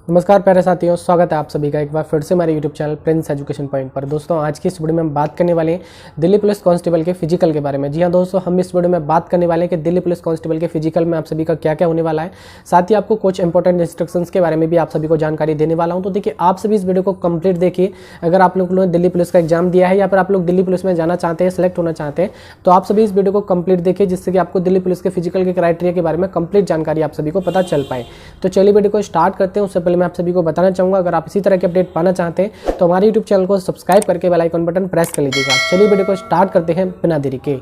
नमस्कार प्यारे साथियों, स्वागत है आप सभी का एक बार फिर से हमारे YouTube channel Prince education point पर। दोस्तों आज की इस वीडियो में हम बात करने वाले हैं दिल्ली पुलिस कांस्टेबल के फिजिकल के बारे में। जी हां दोस्तों, हम इस वीडियो में बात करने वाले हैं कि दिल्ली पुलिस कांस्टेबल के फिजिकल में आप सभी का क्या क्या होने वाला है। साथ ही आपको कुछ इंपॉर्टेंट इंस्ट्रक्शंस के बारे में भी आप सभी को जानकारी देने वाला हूँ। तो देखिए, आप सभी इस वीडियो को कंप्लीट देखिए। अगर आप लोगों ने दिल्ली पुलिस का एग्जाम दिया है या फिर आप लोग दिल्ली पुलिस में जाना चाहते हैं, सेलेक्ट होना चाहते हैं, तो आप सभी इस वीडियो को कंप्लीट देखिए, जिससे कि आपको दिल्ली पुलिस के फिजिकल के क्राइटेरिया के बारे में कंप्लीट जानकारी आप सभी को पता चल पाए। तो चलिए वीडियो को स्टार्ट करते हैं। उससे पहले मैं आप सभी को बताना चाहूँगा, अगर आप इसी तरह के अपडेट पाना चाहते हैं तो हमारे YouTube चैनल को सब्सक्राइब करके बेल आइकन बटन प्रेस कर लीजिएगा। चलिए वीडियो को स्टार्ट करते हैं बिना देरी के।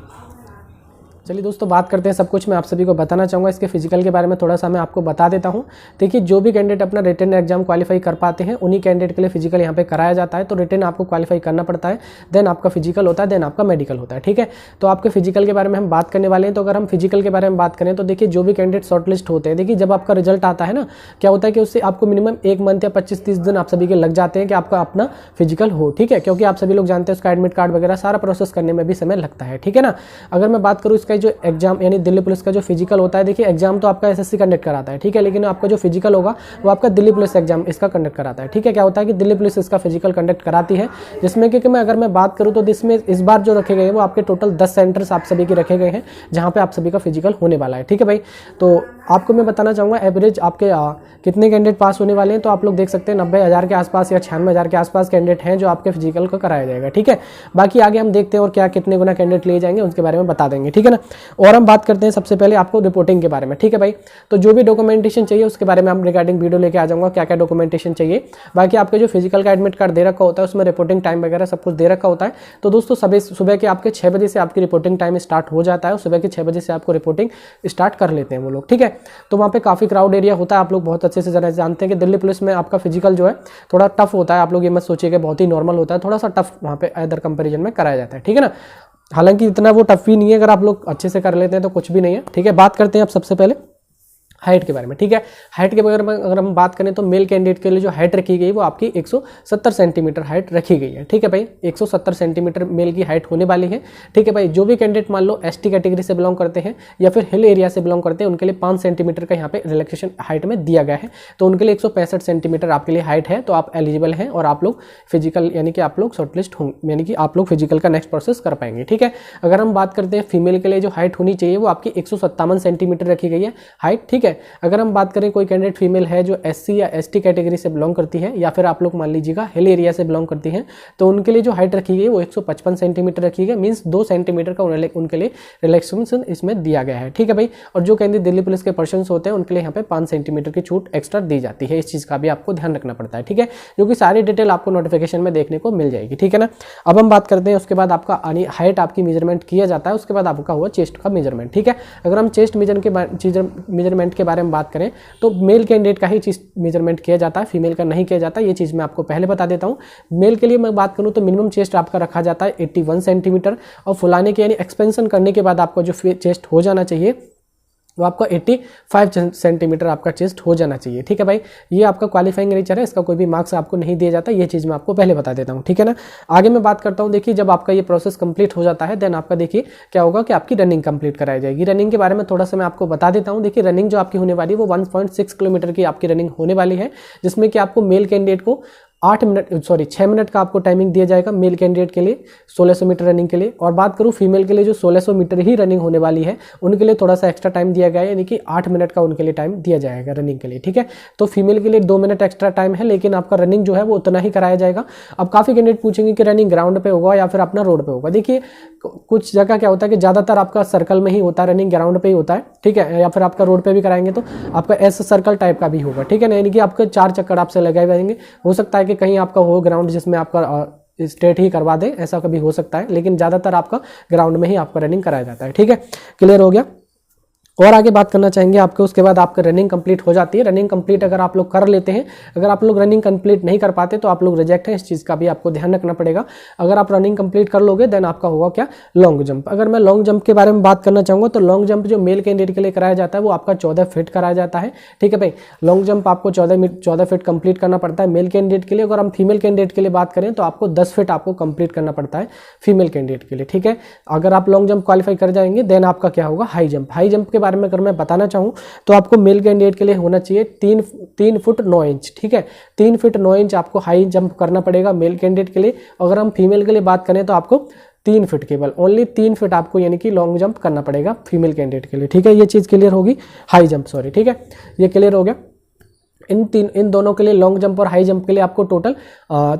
चलिए दोस्तों, बात करते हैं सब कुछ मैं आप सभी को बताना चाहूँगा। इसके फिजिकल के बारे में थोड़ा सा मैं आपको बता देता हूँ। देखिए, जो भी कैंडिडेट अपना रिटन एग्जाम क्वालिफाई कर पाते हैं उन्हीं कैंडिडेट के लिए फिजिकल यहाँ पे कराया जाता है। तो रिटन आपको क्वालिफाई करना पड़ता है, देन आपका फिजिकल होता है, देन आपका मेडिकल होता है। ठीक है, तो आपके फिजिकल के बारे में हम बात करने वाले हैं। तो अगर हम फिजिकल के बारे में बात करें तो देखिए, जो भी कैंडिडेट शॉर्टलिस्ट होते हैं, देखिए जब आपका रिजल्ट आता है ना, क्या होता है कि उससे आपको मिनिमम 1 मंथ या 25-30 दिन आप सभी के लग जाते हैं कि आपका अपना फिजिकल हो। ठीक है, क्योंकि आप सभी लोग जानते हैं उसका एडमिट कार्ड वगैरह सारा प्रोसेस करने में भी समय लगता है। ठीक है ना। अगर मैं बात करूँ इसका जो एग्जाम यानी दिल्ली पुलिस का जो फिजिकल होता है, देखिए एग्जाम तो आपका एसएससी कंडक्ट कराता है। ठीक है, लेकिन आपका जो फिजिकल होगा वो आपका दिल्ली पुलिस एग्जाम इसका कंडक्ट कराता है। ठीक है, क्या होता है कि दिल्ली पुलिस इसका फिजिकल कंडक्ट कराती है, जिसमें कि अगर मैं बात करूं तो इसमें इस बार जो रखे गए हैं वो आपके टोटल 10 सेंटर्स आप सभी के रखे गए हैं जहां पे आप सभी का फिजिकल होने वाला है। ठीक है भाई, तो आपको मैं बताना चाहूँगा एवरेज आपके कितने कैंडिडेट पास होने वाले हैं। तो आप लोग देख सकते हैं 90,000 के आसपास या 96,000 के आसपास कैंडिडेट हैं जो आपके फिजिकल को कराया जाएगा। ठीक है, बाकी आगे हम देखते हैं और क्या कितने गुना कैंडिडेट लिए जाएंगे उसके बारे में बता देंगे। ठीक है ना। और हम बात करते हैं सबसे पहले आपको रिपोर्टिंग के बारे में। ठीक है भाई, तो जो भी डॉक्यूमेंटेशन चाहिए उसके बारे में हम रिगार्डिंग वीडियो लेके आ जाऊँगा, क्या क्या डॉक्यूमेंटेशन चाहिए। बाकी आपके जो फिजिकल का एडमिट कार्ड दे रखा होता है उसमें रिपोर्टिंग टाइम वगैरह सब कुछ दे रखा होता है। तो दोस्तों सुबह के आपके 6 बजे से आपकी रिपोर्टिंग टाइम स्टार्ट हो जाता है। सुबह के 6 बजे से आपको रिपोर्टिंग स्टार्ट कर लेते हैं वो लोग। ठीक है, तो वहाँ पे काफ़ी क्राउड एरिया होता है। आप लोग बहुत अच्छे से जानते हैं कि दिल्ली पुलिस में आपका फिजिकल जो है थोड़ा टफ होता है। आप लोग ये मत सोचिए बहुत ही नॉर्मल होता है, थोड़ा सा टफ वहाँ पे अदर कंपैरिजन में कराया जाता है। ठीक है ना। हालांकि इतना वो टफ भी नहीं है, अगर आप लोग अच्छे से कर लेते हैं तो कुछ भी नहीं है। ठीक है, बात करते हैं अब सबसे पहले हाइट के बारे में। ठीक है, हाइट के बारे में अगर हम बात करें तो मेल कैंडिडेट के लिए जो हाइट रखी गई वो आपकी 170 सेंटीमीटर हाइट रखी गई है। ठीक है भाई, 170 सेंटीमीटर मेल की हाइट होने वाली है। ठीक है भाई, जो भी कैंडिडेट मान लो एसटी कैटेगरी से बिलोंग करते हैं या फिर हिल एरिया से बिलोंग करते हैं उनके लिए 5 सेंटीमीटर का यहाँ पे रिलैक्सेशन हाइट में दिया गया है। तो उनके लिए 165 सेंटीमीटर आपके लिए हाइट है, तो आप एलिजिबल हैं और आप लोग फिजिकल यानी कि आप लोग शॉर्टलिस्ट होंगे, यानी कि आप लोग फिजिकल का नेक्स्ट प्रोसेस कर पाएंगे। ठीक है, अगर हम बात करते हैं फीमेल के लिए जो हाइट होनी चाहिए वो आपकी 157 सेंटीमीटर रखी गई है हाइट। ठीक है, अगर हम बात करें कोई कैंडिडेट फीमेल है जो एससी या एसटी कैटेगरी से बिलोंग करती है या फिर आप लोग मान लीजिएगा हिल एरिया से बिलोंग करती हैं, तो उनके लिए जो हाइट रखी गई है वो 155 सेंटीमीटर रखी गई, मींस 2 सेंटीमीटर का उनके लिए रिलैक्सेशन इसमें दिया गया है। ठीक है भाई, और जो कैंडिडेट दिल्ली पुलिस के पर्सन्स होते हैं उनके लिए यहाँ पे 5 सेंटीमीटर की छूट एक्स्ट्रा दी जाती है। इस चीज़ का भी आपको ध्यान रखना पड़ता है। ठीक है, जो कि सारी डिटेल आपको नोटिफिकेशन में देखने को मिल जाएगी। ठीक है ना। अब हम बात करते हैं उसके बाद आपका हाइट आपकी मेजरमेंट किया जाता है, उसके बाद आपका हुआ चेस्ट का मेजरमेंट। ठीक है, अगर हम चेस्ट मेजरमेंट के बारे में बात करें तो मेल कैंडिडेट का ही चीज मेजरमेंट किया जाता है, फीमेल का नहीं किया जाता। ये चीज़ मैं आपको पहले बता देता हूँ। मेल के लिए मैं बात करूँ तो मिनिमम चेस्ट आपका रखा जाता है 81 सेंटीमीटर, और फुलाने के यानी एक्सपेंशन करने के बाद आपका जो चेस्ट हो जाना चाहिए वो आपका 85 सेंटीमीटर आपका चेस्ट हो जाना चाहिए। ठीक है भाई, ये आपका क्वालिफाइंग नेचर है, इसका कोई भी मार्क्स आपको नहीं दिया जाता। ये चीज़ मैं आपको पहले बता देता हूँ। ठीक है ना। आगे मैं बात करता हूँ, देखिए जब आपका ये प्रोसेस कंप्लीट हो जाता है देन आपका देखिए क्या होगा कि आपकी रनिंग कंप्लीट कराई जाएगी। रनिंग के बारे में थोड़ा सा मैं आपको बता देता हूँ। देखिए रनिंग जो आपकी होने वाली है वो 1.6 किलोमीटर की आपकी रनिंग होने वाली है, जिसमें कि आपको मेल कैंडिडेट को 6 मिनट का आपको टाइमिंग दिया जाएगा मेल कैंडिडेट के लिए 1600 मीटर रनिंग के लिए। और बात करूँ फीमेल के लिए जो 1600 मीटर ही रनिंग होने वाली है उनके लिए थोड़ा सा एक्स्ट्रा टाइम दिया गया है, यानी कि 8 मिनट का उनके लिए टाइम दिया जाएगा रनिंग के लिए। ठीक है, तो फीमेल के लिए 2 मिनट एक्स्ट्रा टाइम है, लेकिन आपका रनिंग जो है वो उतना ही कराया जाएगा। अब काफ़ी कैंडिडेट पूछेंगे कि रनिंग ग्राउंड पे होगा या फिर अपना रोड पे होगा। देखिए कुछ जगह क्या होता है कि ज़्यादातर आपका सर्कल में ही होता है, रनिंग ग्राउंड पे ही होता है। ठीक है, या फिर आपका रोड पे भी कराएंगे तो आपका एस सर्कल टाइप का भी होगा। ठीक है ना, यानी कि आपके 4 चक्कर आपसे लगाए जाएंगे। हो सकता है कि कहीं आपका हो ग्राउंड जिसमें आपका स्ट्रेट ही करवा दे, ऐसा कभी हो सकता है, लेकिन ज़्यादातर आपका ग्राउंड में ही आपका रनिंग कराया जाता है। ठीक है, क्लियर हो गया। और आगे बात करना चाहेंगे आपके, उसके बाद आपका रनिंग कंप्लीट हो जाती है। रनिंग कंप्लीट अगर आप लोग कर लेते हैं, अगर आप लोग रनिंग कंप्लीट नहीं कर पाते तो आप लोग रिजेक्ट हैं। इस चीज़ का भी आपको ध्यान रखना पड़ेगा। अगर आप रनिंग कंप्लीट कर लोगे देन आपका होगा क्या, लॉन्ग जंप। अगर मैं लॉन्ग जंप के बारे में बात करना चाहूँगा तो लॉन्ग जंप जो मेल कैंडिडेट के लिए कराया जाता है वो आपका 14 फीट कराया जाता है। ठीक है भाई, लॉन्ग जंप आपको 14 फीट कंप्लीट करना पड़ता है मेल कैंडिडेट के लिए। अगर हम फीमेल कैंडिडेट के लिए बात करें तो आपको 10 फीट आपको कंप्लीट करना पड़ता है फीमेल कैंडिडेट के लिए। ठीक है, अगर आप लॉन्ग जंप क्वालिफाई कर जाएंगे देन आपका क्या होगा, हाई जंप। हाई जंप के बारे में अगर मैं बताना चाहूँ तो आपको मेल कैंडिडेट के लिए होना चाहिए 3 फुट 9 इंच, ठीक है। 3 फीट 9 इंच आपको हाई जंप करना पड़ेगा मेल कैंडिडेट के लिए। अगर हम फीमेल के लिए बात करें तो आपको 3 फीट, केवल ओनली 3 फीट आपको यानी कि लॉन्ग जंप करना पड़ेगा फीमेल कैंडिडेट के लिए, ठीक है। ये चीज़ क्लियर होगी, हाई जंप सॉरी, ठीक है, ये क्लियर हो गया। इन दोनों के लिए लॉन्ग जंप और हाई जंप के लिए आपको टोटल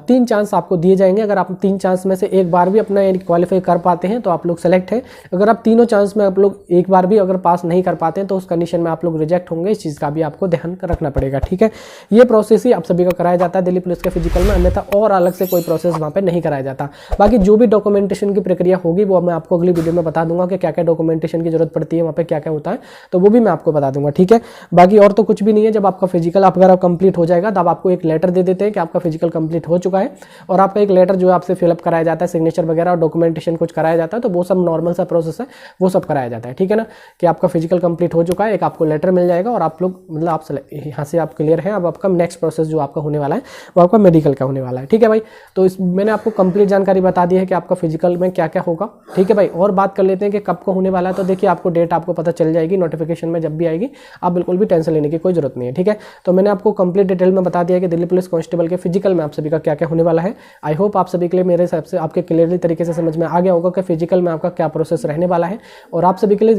3 चांस आपको दिए जाएंगे। अगर आप 3 चांस में से एक बार भी अपना क्वालिफाई कर पाते हैं तो आप लोग सेलेक्ट हैं। अगर आप तीनों चांस में आप लोग एक बार भी अगर पास नहीं कर पाते हैं तो उस कंडीशन में आप लोग रिजेक्ट होंगे। इस चीज़ का भी आपको ध्यान रखना पड़ेगा, ठीक है। ये प्रोसेस ही आप सभी का कराया जाता है दिल्ली पुलिस के फिजिकल में, अन्यथा और अलग से कोई प्रोसेस वहाँ पर नहीं कराया जाता। बाकी जो भी डॉक्यूमेंटेशन की प्रक्रिया होगी वो मैं आपको अगली वीडियो में बता दूंगा कि क्या क्या डॉक्यूमेंटेशन की जरूरत पड़ती है, वहाँ पर क्या क्या होता है, तो वो भी मैं आपको बता दूंगा, ठीक है। बाकी और तो कुछ भी नहीं है। जब आपका फिजिकल अगर कंप्लीट हो जाएगा तब आपको एक लेटर दे देते हैं कि आपका फिजिकल कंप्लीट हो चुका है, और आपका एक लेटर जो है आपसे फिलअप कराया जाता है, सिग्नेचर वगैरह और डॉक्यूमेंटेशन कुछ कराया जाता है, तो वो सब नॉर्मल सा प्रोसेस है, वो सब कराया जाता है, ठीक है ना, कि आपका फिजिकल कंप्लीट हो चुका है। एक आपको लेटर मिल जाएगा और आप लोग मतलब आप यहाँ से आप क्लियर हैं। अब आपका नेक्स्ट प्रोसेस जो आपका होने वाला है वो आपका मेडिकल का होने वाला है, ठीक है भाई। तो मैंने आपको कंप्लीट जानकारी बता दी है कि आपका फिजिकल में क्या क्या होगा, ठीक है भाई। और बात कर लेते हैं कि कब को होने वाला है। तो देखिए आपको डेट आपको पता चल जाएगी नोटिफिकेशन में, जब भी आएगी आप बिल्कुल भी टेंशन लेने की कोई जरूरत नहीं है, ठीक है। तो मैंने आपको कंप्लीट डिटेल में बता दिया कि दिल्ली पुलिस कांस्टेबल के फिजिकल में आप सभी का क्या क्या होने वाला है। आई होप आप सभी के लिए मेरे हिसाब से आपके क्लियरली तरीके से समझ में आ गया होगा कि फिजिकल में आपका क्या प्रोसेस रहने वाला है, और आप सभी के लिए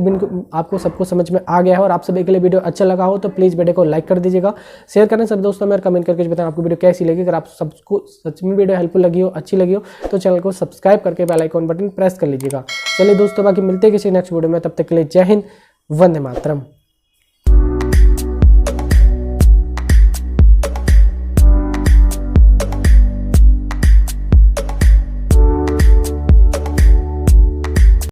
आपको सबको समझ में आ गया है। और आप सभी के लिए वीडियो अच्छा लगा हो तो प्लीज़ वीडियो को लाइक कर दीजिएगा, शेयर करना सब दोस्तों में, और कमेंट करके बताएं आपको वीडियो कैसी लगी। अगर आप सबको सच में वीडियो हेल्पफुल लगी हो, अच्छी लगी हो, तो चैनल को सब्सक्राइब करके बेल आइकॉन बटन प्रेस कर लीजिएगा। चलिए दोस्तों, बाकी मिलते हैं किसी नेक्स्ट वीडियो में, तब तक के लिए जय हिंद, वंदे मातरम।